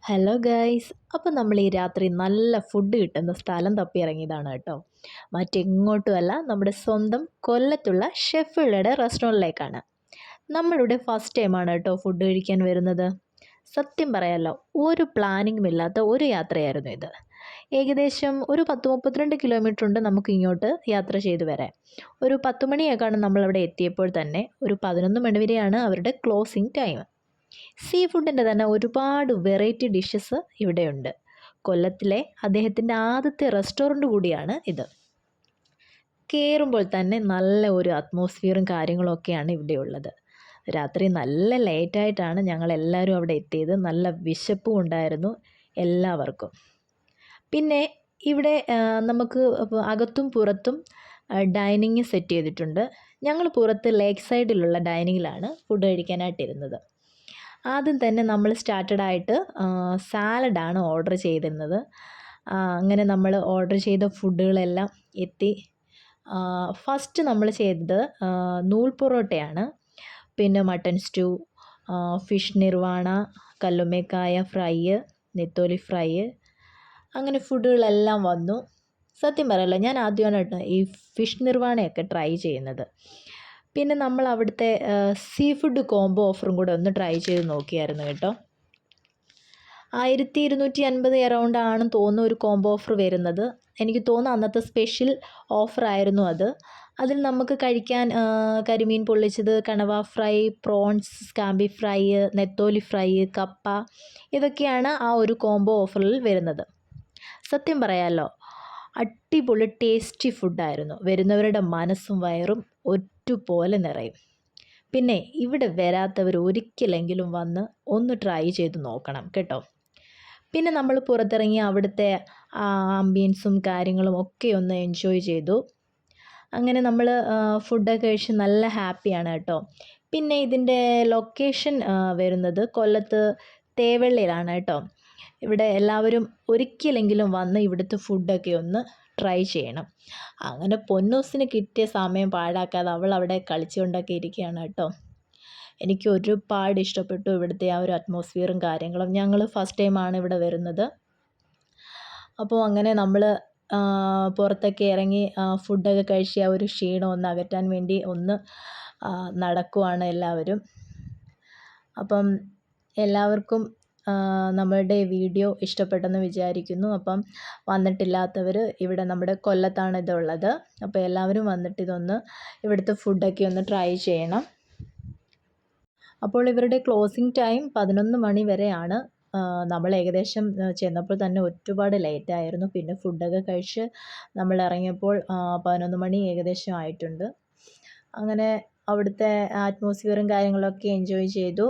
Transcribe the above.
Hello guys, അപ്പോൾ നമ്മൾ ഈ രാത്രി നല്ല ഫുഡ് കിട്ടുന്ന സ്ഥലം തപ്പി ഇറങ്ങിയതാണ് കേട്ടോ. മറ്റെങ്ങോട്ടുമല്ല, നമ്മുടെ സ്വന്തം കൊല്ലത്തുള്ള ഷെഫുകളുടെ റെസ്റ്റോറൻറ്റിലേക്കാണ്. നമ്മളിവിടെ ഫസ്റ്റ് ടൈമാണ് കേട്ടോ ഫുഡ് കഴിക്കാൻ വരുന്നത്. സത്യം പറയാലോ, ഒരു പ്ലാനിങ്ങും ഇല്ലാത്ത ഒരു യാത്രയായിരുന്നു ഇത്. ഏകദേശം ഒരു 10-32 കിലോമീറ്റർ ഉണ്ട് നമുക്ക് ഇങ്ങോട്ട് യാത്ര ചെയ്ത് വരാൻ. ഒരു 10 മണിയൊക്കെയാണ് നമ്മളവിടെ എത്തിയപ്പോൾ തന്നെ. ഒരു 11 മണി വരെയാണ് അവരുടെ ക്ലോസിങ് ടൈം. സീ ഫുഡിൻ്റെ തന്നെ ഒരുപാട് വെറൈറ്റി ഡിഷസ് ഇവിടെയുണ്ട്. കൊല്ലത്തിലെ അദ്ദേഹത്തിൻ്റെ ആദ്യത്തെ റെസ്റ്റോറൻറ്റ് കൂടിയാണ് ഇത്. കയറുമ്പോൾ തന്നെ നല്ല ഒരു അറ്റ്മോസ്ഫിയറും കാര്യങ്ങളൊക്കെയാണ് ഇവിടെയുള്ളത്. രാത്രി നല്ല ലേറ്റായിട്ടാണ് ഞങ്ങളെല്ലാവരും അവിടെ എത്തിയത്. നല്ല വിശപ്പും ഉണ്ടായിരുന്നു എല്ലാവർക്കും. പിന്നെ ഇവിടെ നമുക്ക് അകത്തും പുറത്തും ഡൈനിങ് സെറ്റ് ചെയ്തിട്ടുണ്ട്. ഞങ്ങൾ പുറത്ത് ലേക്ക് സൈഡിലുള്ള ഡൈനിങ്ങിലാണ് ഫുഡ് കഴിക്കാനായിട്ടിരുന്നത്. ആദ്യം തന്നെ നമ്മൾ സ്റ്റാർട്ടഡായിട്ട് സാലഡാണ് ഓർഡർ ചെയ്തിരുന്നത്. അങ്ങനെ നമ്മൾ ഓർഡർ ചെയ്ത ഫുഡുകളെല്ലാം എത്തി. ഫസ്റ്റ് നമ്മൾ ചെയ്തത് നൂൽ പൊറോട്ടയാണ്. പിന്നെ മട്ടൺ സ്റ്റൂ, ഫിഷ് നിർവാണ, കല്ലുമ്മക്കായ ഫ്രൈ, നെത്തോലി ഫ്രൈ, അങ്ങനെ ഫുഡുകളെല്ലാം വന്നു. സത്യം പറയാലോ, ഞാൻ ആദ്യമാണ് കേട്ടോ ഈ ഫിഷ് നിർവാണയൊക്കെ ട്രൈ ചെയ്യുന്നത്. പിന്നെ നമ്മൾ അവിടുത്തെ സീ ഫുഡ് കോംബോ ഓഫറും കൂടെ ഒന്ന് ട്രൈ ചെയ്ത് നോക്കിയായിരുന്നു കേട്ടോ. 1250 അറൗണ്ട് ആണെന്ന് തോന്നുന്നു ഒരു കോംബോ ഓഫർ വരുന്നത്. എനിക്ക് തോന്നുന്നു അന്നത്തെ സ്പെഷ്യൽ ഓഫറായിരുന്നു അത്. അതിൽ നമുക്ക് കഴിക്കാൻ കരിമീൻ പൊള്ളിച്ചത്, കണവ ഫ്രൈ, പ്രോൺസ്, സ്കാമ്പി ഫ്രൈ, നെത്തോലി ഫ്രൈ, കപ്പ, ഇതൊക്കെയാണ് ആ ഒരു കോംബോ ഓഫറിൽ വരുന്നത്. സത്യം പറയാലോ, അടിപൊളി ടേസ്റ്റി ഫുഡായിരുന്നു. വരുന്നവരുടെ മനസ്സും വയറും ഒറ്റുപോലെ നിറയും. പിന്നെ ഇവിടെ വരാത്തവർ ഒരിക്കലെങ്കിലും വന്ന് ഒന്ന് ട്രൈ ചെയ്ത് നോക്കണം കേട്ടോ. പിന്നെ നമ്മൾ പുറത്തിറങ്ങി അവിടുത്തെ ആംബിയൻസും കാര്യങ്ങളും ഒക്കെ ഒന്ന് എൻജോയ് ചെയ്തു. അങ്ങനെ നമ്മൾ ഫുഡൊക്കെ കഴിച്ച് നല്ല ഹാപ്പിയാണ് കേട്ടോ. പിന്നെ ഇതിൻ്റെ ലൊക്കേഷൻ വരുന്നത് കൊല്ലത്ത് തേവള്ളിയിലാണ് കേട്ടോ. ഇവിടെ എല്ലാവരും ഒരിക്കലെങ്കിലും വന്ന് ഇവിടുത്തെ ഫുഡൊക്കെ ഒന്ന് ട്രൈ ചെയ്യണം. അങ്ങനെ പൊന്നൂസിന് കിട്ടിയ സമയം പാഴാക്കാതെ അവൾ അവിടെ കളിച്ചുകൊണ്ടൊക്കെ ഇരിക്കുകയാണ് കേട്ടോ. എനിക്ക് ഒരുപാട് ഇഷ്ടപ്പെട്ടു ഇവിടുത്തെ ആ ഒരു അറ്റ്മോസ്ഫിയറും കാര്യങ്ങളും. ഞങ്ങൾ ഫസ്റ്റ് ടൈമാണ് ഇവിടെ വരുന്നത്. അപ്പോൾ അങ്ങനെ നമ്മൾ പുറത്തൊക്കെ ഇറങ്ങി ഫുഡൊക്കെ കഴിച്ച് ആ ഒരു ക്ഷീണം ഒന്ന് അകറ്റാൻ വേണ്ടി ഒന്ന് നടക്കുവാണ് എല്ലാവരും. അപ്പം എല്ലാവർക്കും നമ്മളുടെ വീഡിയോ ഇഷ്ടപ്പെട്ടെന്ന് വിചാരിക്കുന്നു. അപ്പം വന്നിട്ടില്ലാത്തവർ ഇവിടെ നമ്മുടെ കൊല്ലത്താണ് ഇതുള്ളത്. അപ്പോൾ എല്ലാവരും വന്നിട്ട് ഇതൊന്ന് ഇവിടുത്തെ ഫുഡൊക്കെ ഒന്ന് ട്രൈ ചെയ്യണം. അപ്പോൾ ഇവരുടെ ക്ലോസിങ് ടൈം 11 മണി വരെയാണ്. നമ്മൾ ഏകദേശം ചെന്നപ്പോൾ തന്നെ ഒരുപാട് ലേറ്റായിരുന്നു. പിന്നെ ഫുഡൊക്കെ കഴിച്ച് നമ്മൾ ഇറങ്ങിയപ്പോൾ 11 മണി ഏകദേശം ആയിട്ടുണ്ട്. അങ്ങനെ അവിടുത്തെ അറ്റ്മോസ്ഫിയറും കാര്യങ്ങളൊക്കെ എൻജോയ് ചെയ്തു.